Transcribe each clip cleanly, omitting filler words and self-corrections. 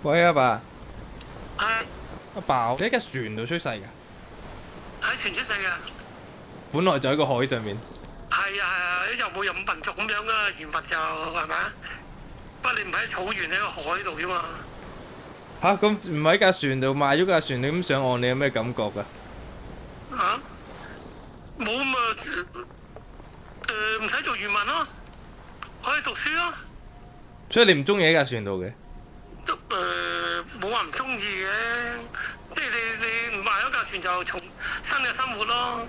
喂，阿爸，係阿爸，你喺架船度出世㗎？喺全出世嘅。本來就喺個海上面。係啊係啊，又冇遊牧民族咁樣噶，原物就係咪啊？不過你唔喺草原，喺個海度啫嘛。吓，咁唔喺架船度賣咗架船，你咁上岸，你有咩感覺㗎？啊？冇咁啊，唔使做漁民咯，可以讀書咯。所以你唔中意喺架船度嘅？都冇話唔中意嘅，即係你唔賣咗架船就重新嘅生活咯。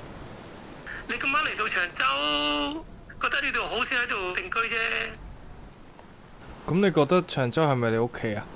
你今晚嚟到長洲，覺得呢度好先喺度定居啫。咁你覺得長洲係咪你屋企啊？